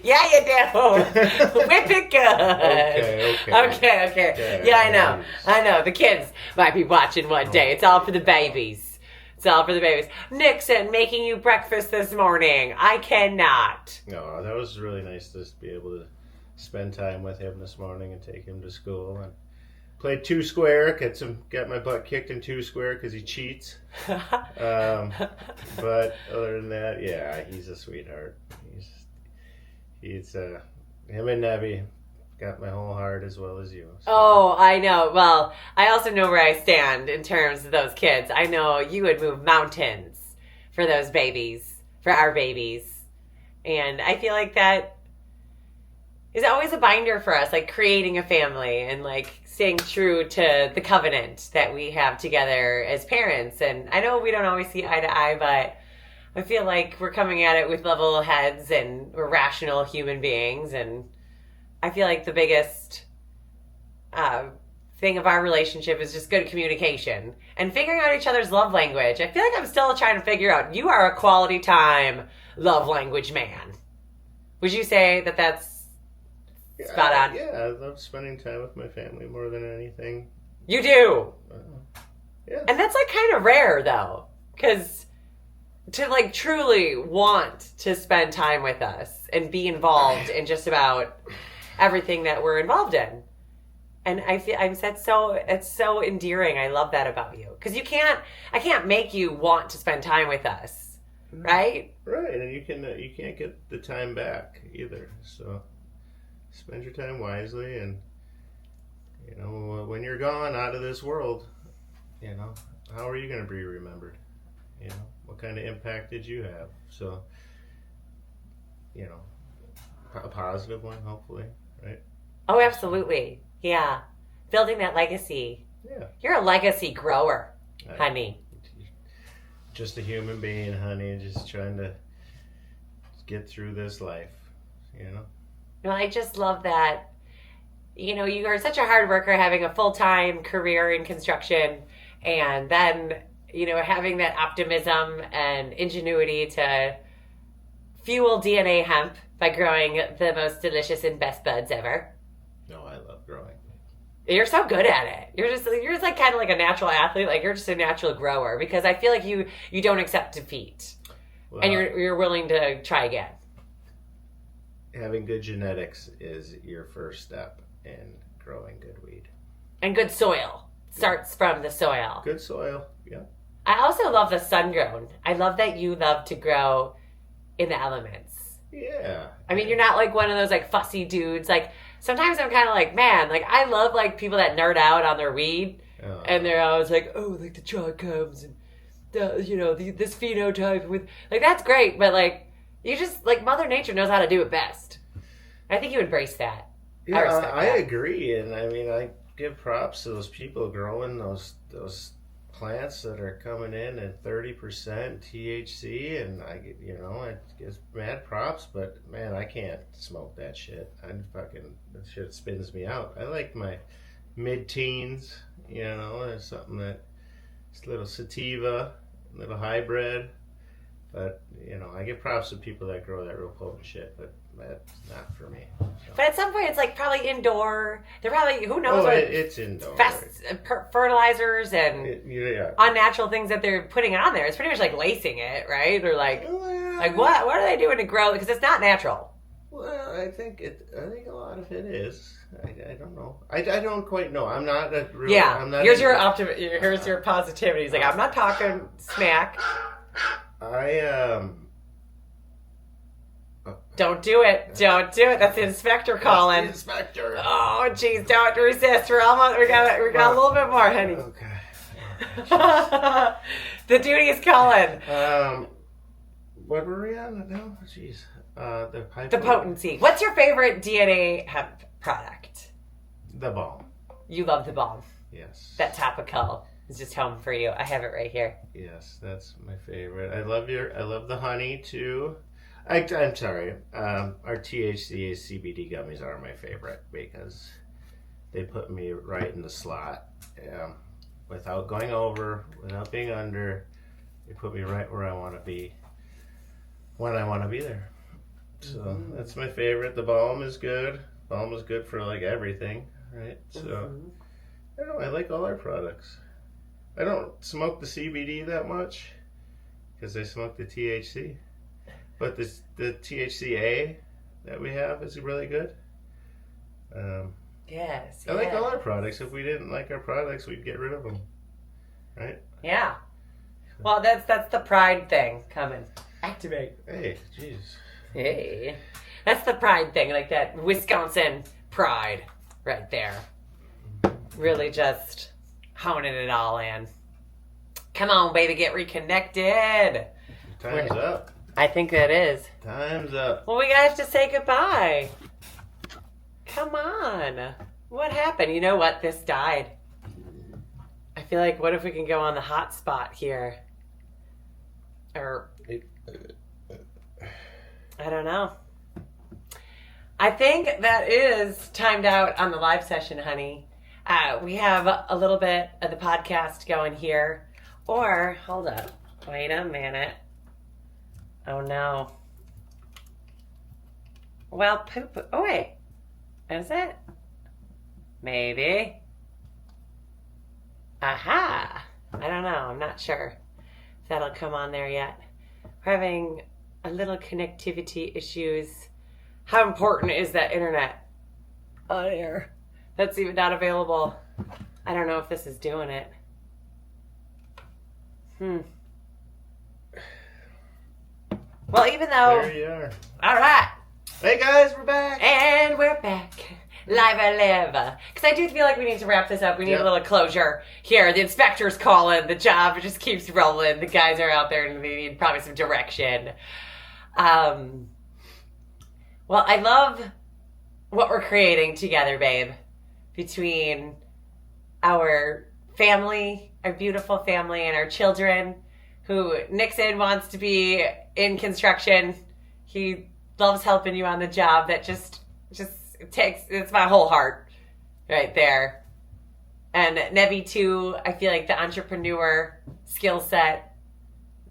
Yeah, you do. Whip it good. Okay. Yeah, I know. The kids might be watching one day. It's all for the babies. Nixon, making you breakfast this morning. I cannot. No, that was really nice to be able to spend time with him this morning and take him to school. And played 2 square. Got my butt kicked in 2 square because he cheats. But other than that, yeah, he's a sweetheart. He's him and Nebby got my whole heart as well as you. So. Oh, I know. Well, I also know where I stand in terms of those kids. I know you would move mountains for those babies, for our babies. And I feel like that is always a binder for us, like creating a family and, like, staying true to the covenant that we have together as parents. And I know we don't always see eye to eye, but I feel like we're coming at it with level heads and we're rational human beings. And I feel like the biggest thing of our relationship is just good communication and figuring out each other's love language. I feel like I'm still trying to figure out, you are a quality time love language man. Would you say that that's spot on? Yeah, I love spending time with my family more than anything. You do? Yeah. And that's, like, kind of rare, though. Because to, like, truly want to spend time with us and be involved in just about everything that we're involved in. And I feel it's so endearing. I love that about you. Because I can't make you want to spend time with us. Right? Right. And you can't get the time back either. So spend your time wisely, and, you know, when you're gone out of this world, you know, how are you going to be remembered? You know, what kind of impact did you have? So, you know, a positive one, hopefully, right? Oh, absolutely. Yeah. Building that legacy. Yeah. You're a legacy grower, honey. Just a human being, honey, just trying to get through this life, you know? No, I just love that. You know, you are such a hard worker, having a full-time career in construction, and then, you know, having that optimism and ingenuity to fuel DNA Hemp by growing the most delicious and best buds ever. No, I love growing. You're so good at it. You're just like kind of like a natural athlete. Like, you're just a natural grower, because I feel like you don't accept defeat, and you're willing to try again. Having good genetics is your first step in growing good weed. And good soil starts from the soil. Good soil, yeah. I also love the sun grown. I love that you love to grow in the elements. Yeah. I mean, you're not like one of those like fussy dudes. Like sometimes I'm kind of like, man, like I love like people that nerd out on their weed, and they're always like, oh, like the drug comes and this phenotype with like that's great, but like you just like Mother Nature knows how to do it best. I think you embrace that. Yeah, I respect I that. agree, and I mean, I give props to those people growing those plants that are coming in at 30% THC, and I give mad props, but man, I can't smoke that shit. That shit spins me out. I like my mid-teens, there's something that it's a little sativa, a little hybrid, but I give props to people that grow that real potent shit, but that's not for me. So. But at some point, it's like probably indoor. They're probably who knows Oh, what it's indoor. Fertilizers and Yeah. unnatural things that they're putting on there. It's pretty much like lacing it, right? Or like what? What are they doing to grow? Because it's not natural. Well, I think a lot of it is. I don't know. I don't quite know. I'm not a real. Yeah. I'm not Here's your positivity. He's like, I'm not talking smack. Don't do it. Don't do it. That's the inspector calling. That's the inspector. Oh, jeez, don't resist. We got a little bit more, honey. Okay. The duty is calling. What were we on now? Jeez. The potency. What's your favorite DNA hemp product? The balm. You love the balm. Yes. That topical is just home for you. I have it right here. Yes, that's my favorite. I love the honey too. I'm sorry. Our THC CBD gummies are my favorite because they put me right in the slot. Without going over, without being under, they put me right where I want to be when I want to be there. So that's my favorite. The balm is good. Balm is good for like everything, right? So I don't know. I like all our products. I don't smoke the CBD that much because I smoke the THC. But the THCA that we have is really good. Yes. I like all our products. If we didn't like our products, we'd get rid of them, right? Yeah. Well, that's the pride thing coming. Activate. Hey, jeez. Hey. That's the pride thing, like that Wisconsin pride right there. Really just honing it all in. Come on, baby, get reconnected. Time's up. I think that is. Time's up. Well, we have to say goodbye. Come on. What happened? You know what? This died. I feel like, what if we can go on the hot spot here? Or, I don't know. I think that is timed out on the live session, honey. We have a little bit of the podcast going here. Or, hold up. Wait a minute. Oh, no. Well, poop. Oh, wait. Is it? Maybe. Aha. I don't know. I'm not sure if that'll come on there yet. We're having a little connectivity issues. How important is that internet on air? That's even not available. I don't know if this is doing it. Well, even though... There you are. All right. Hey, guys, we're back. And we're back. Live and live. Because I do feel like we need to wrap this up. We need a little closure here. The inspector's calling. The job just keeps rolling. The guys are out there and they need probably some direction. Well, I love what we're creating together, babe. Between our family, our beautiful family, and our children, who Nixon wants to be in construction. He loves helping you on the job. That just takes, it's my whole heart right there. And Nevi too, I feel like the entrepreneur skill set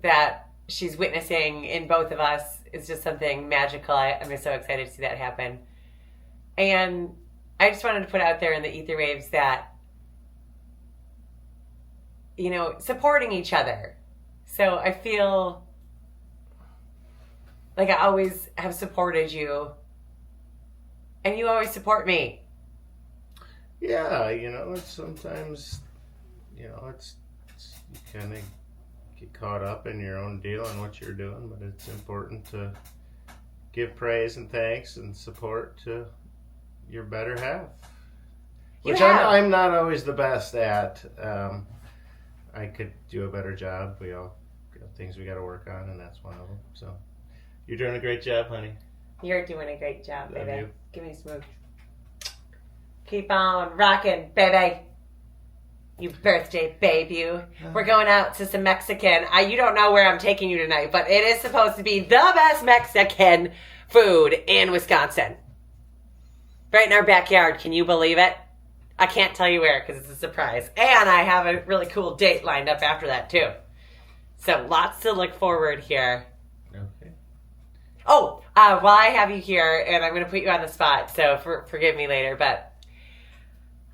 that she's witnessing in both of us is just something magical. I'm just so excited to see that happen. And I just wanted to put out there in the ether waves that, supporting each other. So I feel like I always have supported you, and you always support me. Yeah, it's sometimes, it's you kind of get caught up in your own deal and what you're doing, but it's important to give praise and thanks and support to your better half. Which I'm not always the best at. I could do a better job. We all got things we got to work on, and that's one of them. So you're doing a great job, honey. You're doing a great job, Love baby. you. Give me a smooch. Keep on rocking, baby. You birthday babe, you. We're going out to some Mexican. You don't know where I'm taking you tonight, but it is supposed to be the best Mexican food in Wisconsin. Right in our backyard. Can you believe it? I can't tell you where because it's a surprise. And I have a really cool date lined up after that, too. So lots to look forward here. Okay. Oh, while I have you here, and I'm going to put you on the spot, so forgive me later, but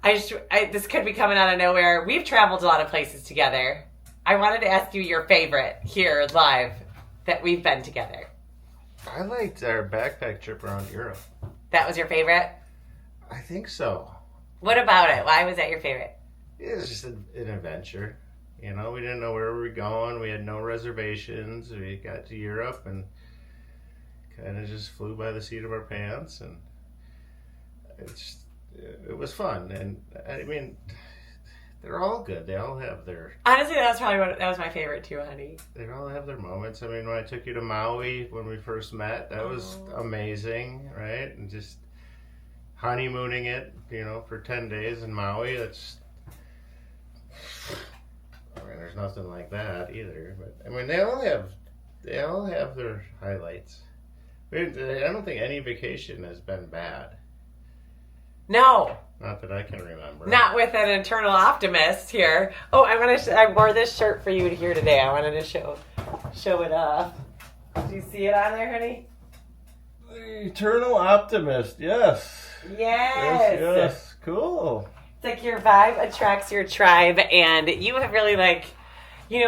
this could be coming out of nowhere. We've traveled a lot of places together. I wanted to ask you your favorite here live that we've been together. I liked our backpack trip around Europe. That was your favorite? I think so. What about it? Why was that your favorite? It was just an adventure. You know, we didn't know where we were going. We had no reservations. We got to Europe and kind of just flew by the seat of our pants, and it was fun. And I mean, they're all good. They all have their... Honestly, that was my favorite too, honey. They all have their moments. I mean, when I took you to Maui when we first met, that was amazing, right? And just honeymooning it, you know, for 10 days in Maui. That's... I mean, there's nothing like that either. But I mean, they all have their highlights. I don't think any vacation has been bad. No. Not that I can remember. Not with an internal optimist here. Oh, I wore this shirt for you here today. I wanted to show it off. Do you see it on there, honey? The eternal optimist, yes. Yes. Cool. It's like your vibe attracts your tribe, and you have really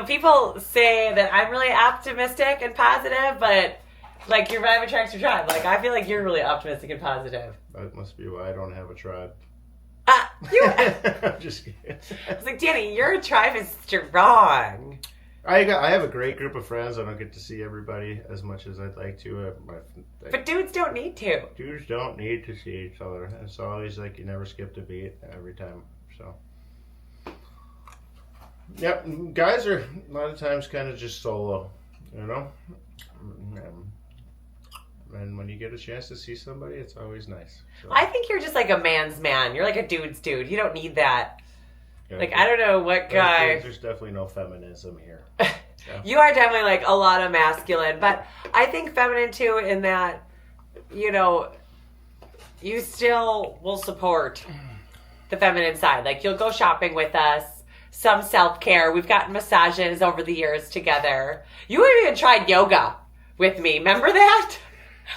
people say that I'm really optimistic and positive, but like your vibe attracts your tribe. Like I feel like you're really optimistic and positive. That must be why I don't have a tribe. I'm just kidding. I was like, Danny, your tribe is strong. I have a great group of friends. I don't get to see everybody as much as I'd like to. But dudes don't need to. Dudes don't need to see each other. It's always like you never skipped a beat every time. So, yep, guys are a lot of times kind of just solo, you know. And when you get a chance to see somebody, it's always nice. So. I think you're just like a man's man. You're like a dude's dude. You don't need that. Yeah, like, I don't know what guy... There's definitely no feminism here. Yeah. You are definitely like a lot of masculine. But I think feminine too in that, you know, you still will support the feminine side. Like, you'll go shopping with us. Some self-care. We've gotten massages over the years together. You even tried yoga with me. Remember that?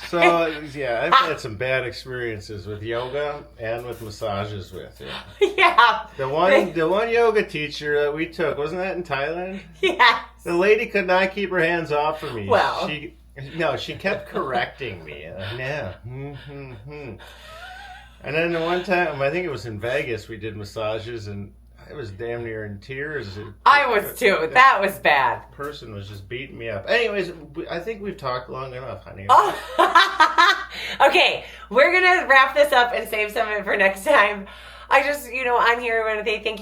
So, yeah, I've had some bad experiences with yoga and with massages with you. Yeah. The one yoga teacher that we took, wasn't that in Thailand? Yes. The lady could not keep her hands off of me. Well. She kept correcting me. No. And then the one time, I think it was in Vegas, we did massages, and I was damn near in tears. I was too. That was bad. The person was just beating me up. Anyways, I think we've talked long enough, honey. Oh. Okay, we're going to wrap this up and save some of it for next time. I just, I'm here to say thank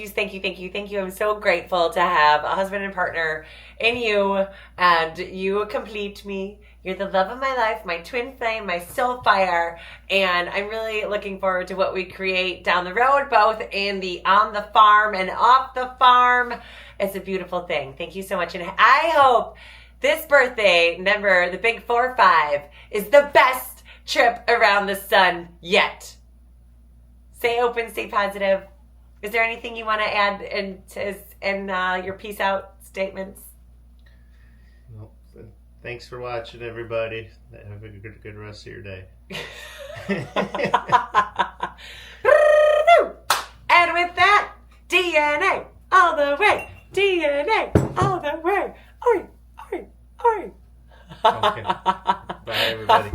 you. I'm so grateful to have a husband and partner in you, and you complete me. You're the love of my life, my twin flame, my soul fire, and I'm really looking forward to what we create down the road, both on the farm and off the farm. It's a beautiful thing. Thank you so much, and I hope this birthday number, the big 4-5, is the best trip around the sun yet. Stay open, stay positive. Is there anything you want to add in your peace out statements? Thanks for watching, everybody. Have a good rest of your day. And with that, DNA all the way. DNA all the way. Oi, oi, oi. Okay. Bye, everybody.